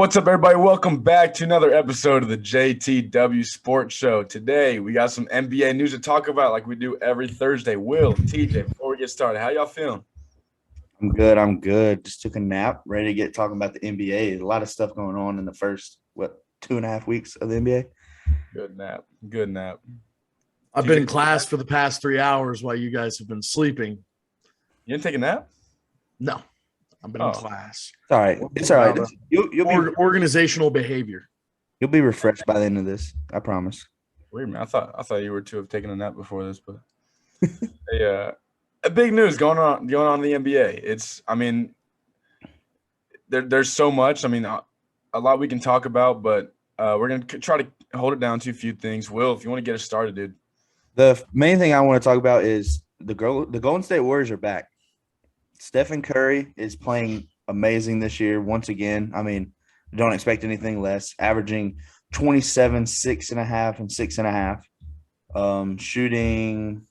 What's up, everybody? Welcome back to another episode of the JTW Sports Show. Today, we got some NBA news to talk about like we do every Thursday. Will, TJ, before we get started, how y'all feeling? I'm good. Just took a nap, ready to get talking about the NBA. A lot of stuff going on in the first, 2.5 weeks of the NBA. Good nap. Good nap. I've been in class for the past 3 hours while you guys have been sleeping. You didn't take a nap? No, I've been in class. It's all right. It's all right. You'll be Organizational behavior. you'll be refreshed by the end of this. I promise. Wait a minute. I thought you were to have taken a nap before this, but a big news going on in the NBA. There's so much. A lot we can talk about, but we're gonna try to hold it down to a few things. Will, if you want to get us started, dude. The main thing I want to talk about is the Golden State Warriors are back. Stephen Curry is playing amazing this year once again. Don't expect anything less. Averaging 27, 6.5, and 6.5. Shooting,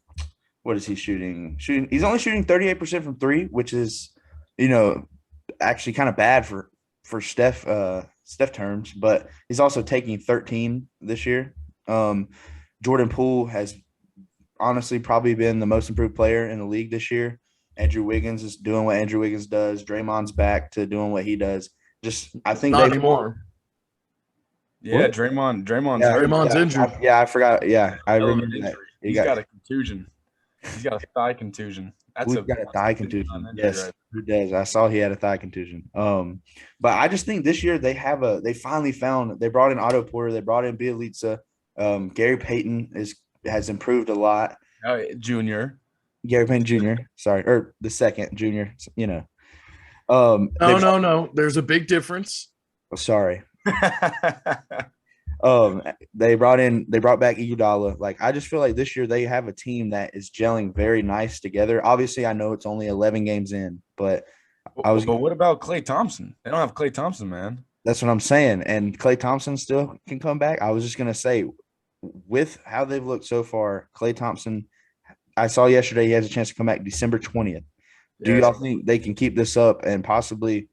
what is he shooting? He's only shooting 38% from three, which is, actually kind of bad for Steph terms. But he's also taking 13 this year. Jordan Poole has honestly probably been the most improved player in the league this year. Andrew Wiggins is doing what Andrew Wiggins does. Draymond's back to doing what he does. I think not anymore. Yeah, what? Draymond's injured. I forgot. Yeah, I remember that. He's got a contusion. He's got a thigh contusion. He's got a thigh contusion. Yes, right? He does. I saw he had a thigh contusion. But I just think this year they finally found. They brought in Otto Porter. They brought in Bielitsa. Gary Payton has improved a lot. Junior. Gary Payton Jr. Sorry, or the second junior. No. There's a big difference. Oh, sorry. They brought back Iguodala. I just feel like this year they have a team that is gelling very nice together. Obviously, I know it's only 11 games in, but But what about Klay Thompson? They don't have Klay Thompson, man. That's what I'm saying. And Klay Thompson still can come back. I was just gonna say, with how they've looked so far, Klay Thompson. I saw yesterday he has a chance to come back December 20th. Do y'all think they can keep this up and possibly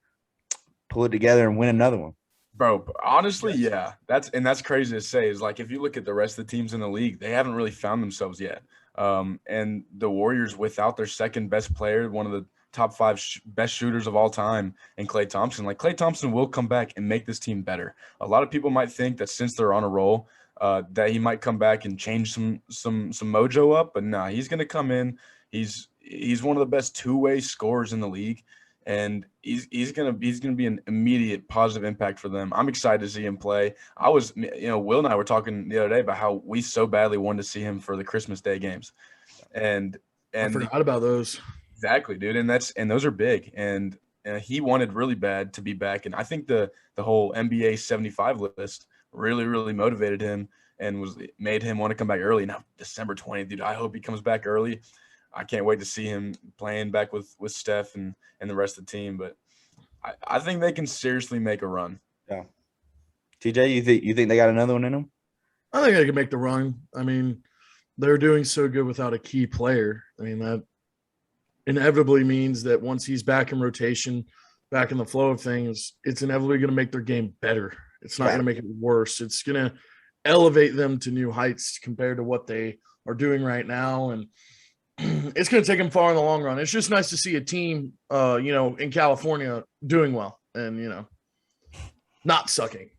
pull it together and win another one? Bro, honestly, yeah. That's crazy to say. Is if you look at the rest of the teams in the league, they haven't really found themselves yet. And the Warriors, without their second best player, one of the top five best shooters of all time, and Klay Thompson, Klay Thompson will come back and make this team better. A lot of people might think that since they're on a roll, that he might come back and change some mojo up, but nah, he's gonna come in. He's one of the best two-way scorers in the league, and he's gonna be an immediate positive impact for them. I'm excited to see him play. Will and I were talking the other day about how we so badly wanted to see him for the Christmas Day games, and I forgot about those. Exactly, dude, and those are big, and he wanted really bad to be back, and I think the whole NBA 75 list really, really motivated him and made him want to come back early. Now, December 20th, dude, I hope he comes back early. I can't wait to see him playing back with Steph and the rest of the team. But I think they can seriously make a run. Yeah. TJ, you think they got another one in them? I think they can make the run. They're doing so good without a key player. That inevitably means that once he's back in rotation, back in the flow of things, it's inevitably going to make their game better. It's not going to make it worse. It's going to elevate them to new heights compared to what they are doing right now. And it's going to take them far in the long run. It's just nice to see a team, in California doing well and, not sucking.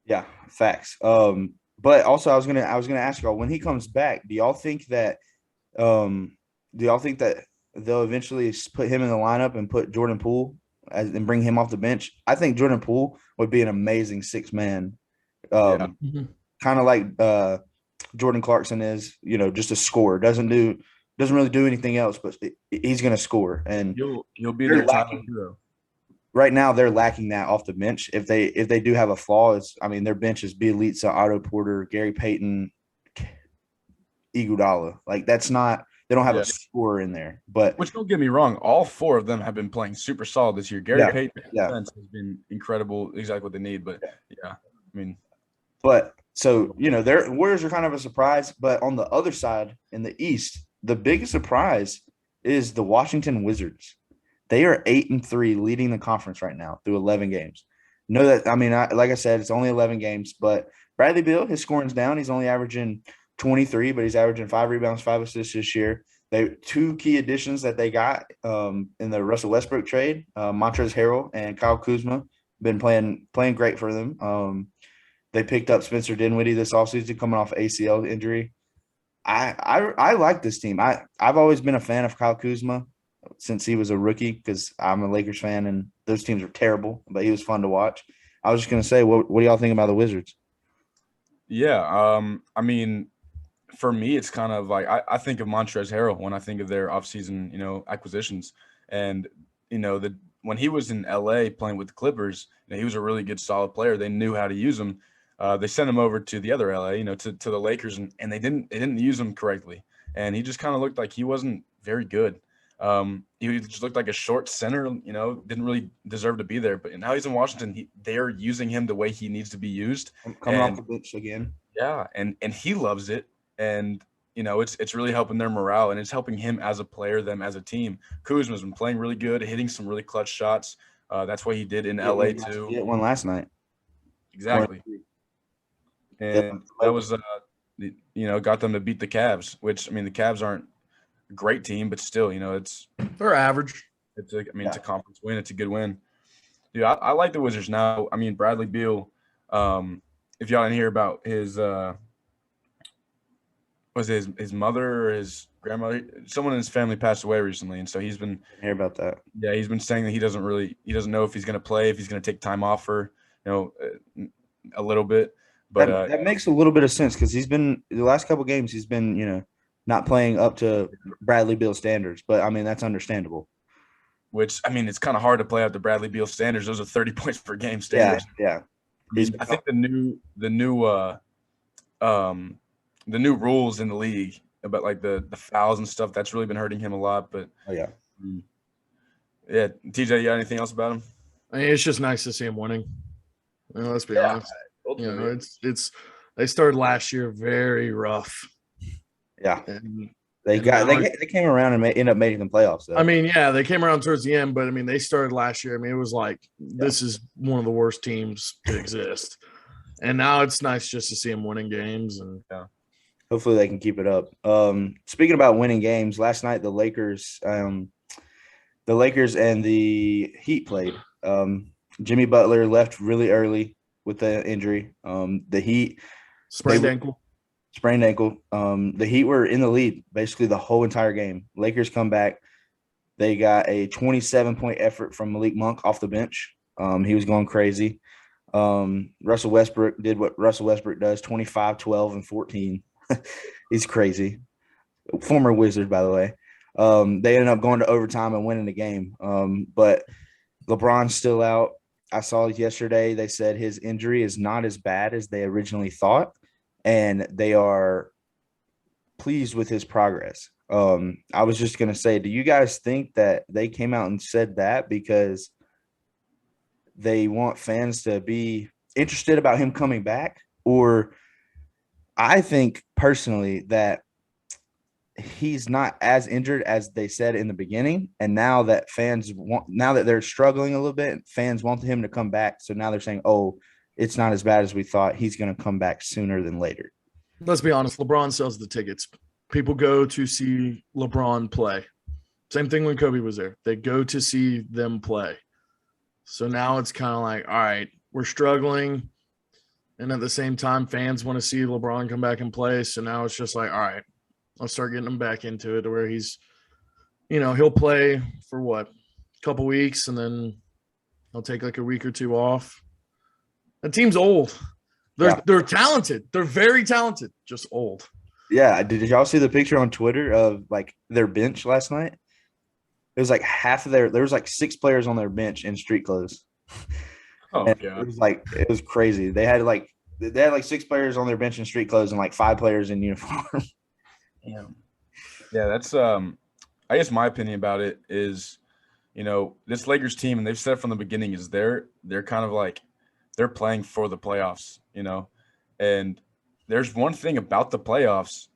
Yeah, facts. But also I was gonna ask y'all, when he comes back, do y'all think that they'll eventually put him in the lineup and put Jordan Poole and bring him off the bench? I think Jordan Poole would be an amazing six-man, kind of like Jordan Clarkson is, just a scorer. Doesn't really do anything else, but he's going to score. And you'll be their top hero. Right now, they're lacking that off the bench. If they do have a flaw, their bench is Bielitsa, Otto Porter, Gary Payton, Iguodala. That's not. They don't have a scorer in there, which, don't get me wrong, all four of them have been playing super solid this year. Gary Payton's defense has been incredible, exactly what they need. But their Warriors are kind of a surprise. But on the other side, in the East, the biggest surprise is the Washington Wizards. They are 8-3, leading the conference right now through 11 games. know that. I mean, like I said, it's only 11 games, but Bradley Beal, his scoring's down. He's only averaging 23, but he's averaging 5 rebounds, 5 assists this year. They two key additions that they got in the Russell Westbrook trade, Montrezl Harrell and Kyle Kuzma, been playing great for them. They picked up Spencer Dinwiddie this offseason coming off ACL injury. I like this team. I've always been a fan of Kyle Kuzma since he was a rookie because I'm a Lakers fan and those teams are terrible, but he was fun to watch. I was just gonna say, what do y'all think about the Wizards? Yeah, I mean, for me, it's kind of like I think of Montrezl Harrell when I think of their offseason, acquisitions. And, when he was in LA playing with the Clippers, he was a really good, solid player. They knew how to use him. They sent him over to the other LA, to the Lakers, and they didn't use him correctly. And he just kind of looked like he wasn't very good. He just looked like a short center, didn't really deserve to be there. But now he's in Washington. They're using him the way he needs to be used. Coming off the bench again. Yeah, and he loves it. And it's really helping their morale, and it's helping him as a player, them as a team. Kuzma's been playing really good, hitting some really clutch shots. That's what he did in LA too. He hit one last night. Exactly. And that was, got them to beat the Cavs, which, I mean, the Cavs aren't a great team, but still, They're average. It's a conference win. It's a good win. Dude, I like the Wizards now. I mean, Bradley Beal, if y'all didn't hear about his was his mother or his grandmother, someone in his family passed away recently, and so he's been hear about that. Yeah, he's been saying that he doesn't know if he's going to play, if he's going to take time off for a little bit. But that makes a little bit of sense because he's been the last couple games he's been not playing up to Bradley Beal standards. But I mean that's understandable. Which, I mean, it's kind of hard to play up to Bradley Beal standards. Those are 30 points per game standards. Yeah. I think the new rules in the league about like the fouls and stuff, that's really been hurting him a lot. But yeah, TJ, you got anything else about him? I mean, it's just nice to see him winning. Let's be honest. It's they started last year very rough. Yeah, and they came around and ended up making the playoffs. Though. I mean, yeah, they came around towards the end, but I mean, they started last year. I mean, it was like this is one of the worst teams to exist, and now it's nice just to see them winning games and. Yeah. Hopefully they can keep it up. Speaking about winning games, last night the Lakers and the Heat played. Jimmy Butler left really early with the injury. The Heat sprained ankle. The Heat were in the lead basically the whole entire game. Lakers come back. They got a 27-point effort from Malik Monk off the bench. He was going crazy. Russell Westbrook did what Russell Westbrook does, 25, 12, and 14. He's crazy. Former Wizard, by the way. They ended up going to overtime and winning the game. But LeBron's still out. I saw yesterday they said his injury is not as bad as they originally thought, and they are pleased with his progress. I was just going to say, do you guys think that they came out and said that because they want fans to be interested about him coming back? Or I think personally that he's not as injured as they said in the beginning. And now that they're struggling a little bit, fans want him to come back. So now they're saying, oh, it's not as bad as we thought. He's going to come back sooner than later. Let's be honest. LeBron sells the tickets. People go to see LeBron play. Same thing when Kobe was there. They go to see them play. So now it's kind of like, all right, we're struggling. And at the same time, fans want to see LeBron come back and play. So now it's just like, all right, let's start getting him back into it to where he's, he'll play for a couple weeks and then he'll take like a week or two off. The team's old. They're talented. They're very talented, just old. Yeah. Did y'all see the picture on Twitter of like their bench last night? It was like there was like 6 players on their bench in street clothes. Oh, God. It was crazy. They had like 6 players on their bench in street clothes and like 5 players in uniform. Yeah, that's I guess my opinion about it is, this Lakers team, and they've said from the beginning, is they're kind of like they're playing for the playoffs, and there's one thing about the playoffs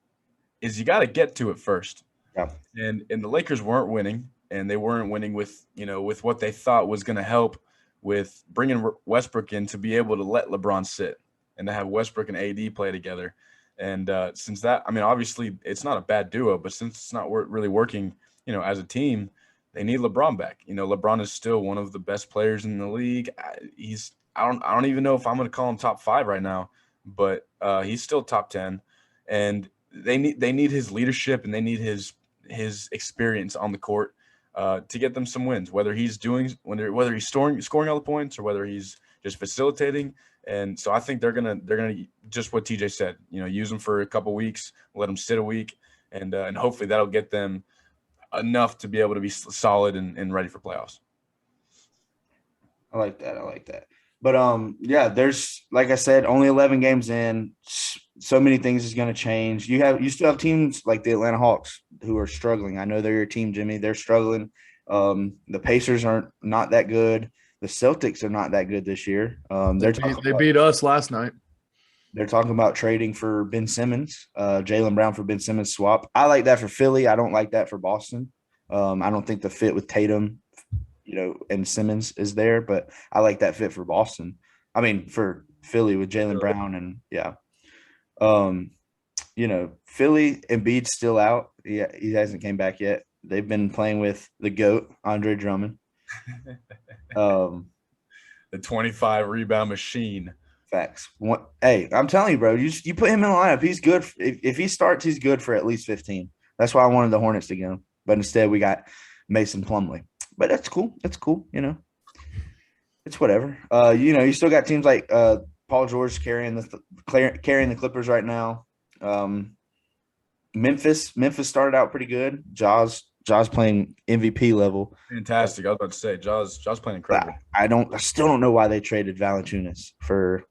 is you got to get to it first. Yeah. And the Lakers weren't winning, and they weren't winning with with what they thought was going to help with bringing Westbrook in to be able to let LeBron sit and to have Westbrook and AD play together. And since that, I mean, obviously it's not a bad duo, but since it's not really working, as a team, they need LeBron back. LeBron is still one of the best players in the league. I don't even know if I'm going to call him top 5 right now, but he's still top 10. And they need his leadership and they need his experience on the court to get them some wins. Whether he's scoring all the points or whether he's just facilitating. And so I think they're gonna just what TJ said. Use them for a couple weeks, let them sit a week, and hopefully that'll get them enough to be able to be solid and ready for playoffs. I like that. But yeah, there's, like I said, only 11 games in. So many things is going to change. You still have teams like the Atlanta Hawks who are struggling. I know they're your team, Jimmy. They're struggling. The Pacers aren't not that good. The Celtics are not that good this year. They beat us last night. They're talking about trading for Ben Simmons, Jaylen Brown for Ben Simmons swap. I like that for Philly. I don't like that for Boston. I don't think the fit with Tatum, and Simmons is there, but I like that fit for Boston. I mean, for Philly with Jaylen Brown and yeah. Philly, Embiid's still out. He hasn't came back yet. They've been playing with the GOAT, Andre Drummond. The 25 rebound machine. Facts. Hey, I'm telling you, bro, you put him in the lineup. He's good. If he starts, he's good for at least 15. That's why I wanted the Hornets to get him. But instead, we got Mason Plumlee. But that's cool. It's whatever. You still got teams like Paul George carrying the Clippers right now. Memphis started out pretty good. Jaws playing MVP level. Fantastic. I was about to say Jaws playing incredible. I still don't know why they traded Valanciunas for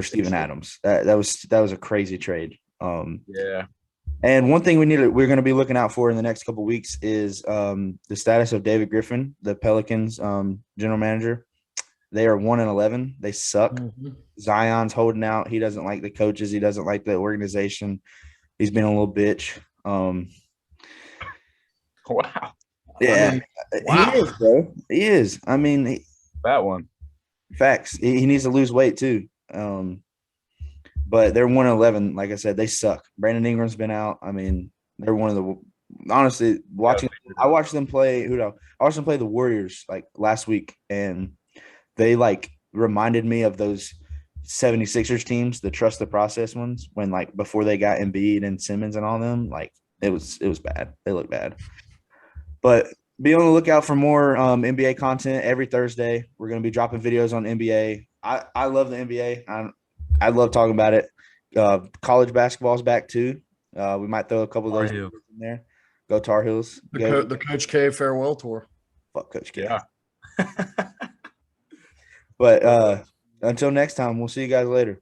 Steven Adams. That was a crazy trade. Yeah. And one thing we're going to be looking out for in the next couple of weeks is the status of David Griffin, the Pelicans general manager. They are 1-11. They suck. Mm-hmm. Zion's holding out. He doesn't like the coaches. He doesn't like the organization. He's been a little bitch. Wow. Yeah. Wow. He is, bro. He is. I mean, that one. Facts. He needs to lose weight too. But they're 1-11. Like I said, they suck. Brandon Ingram's been out. I mean, they're one of the – honestly, I watched them play – I watched them play the Warriors like last week, and they like reminded me of those 76ers teams, the trust the process ones, when like before they got Embiid and Simmons and all them. Like it was bad. They look bad. But be on the lookout for more NBA content every Thursday. We're going to be dropping videos on NBA. I love the NBA. I love talking about it. College basketball's back too. We might throw a couple of those in there. Go Tar Heels. The Coach K farewell tour. Fuck Coach K. Yeah. But until next time, we'll see you guys later.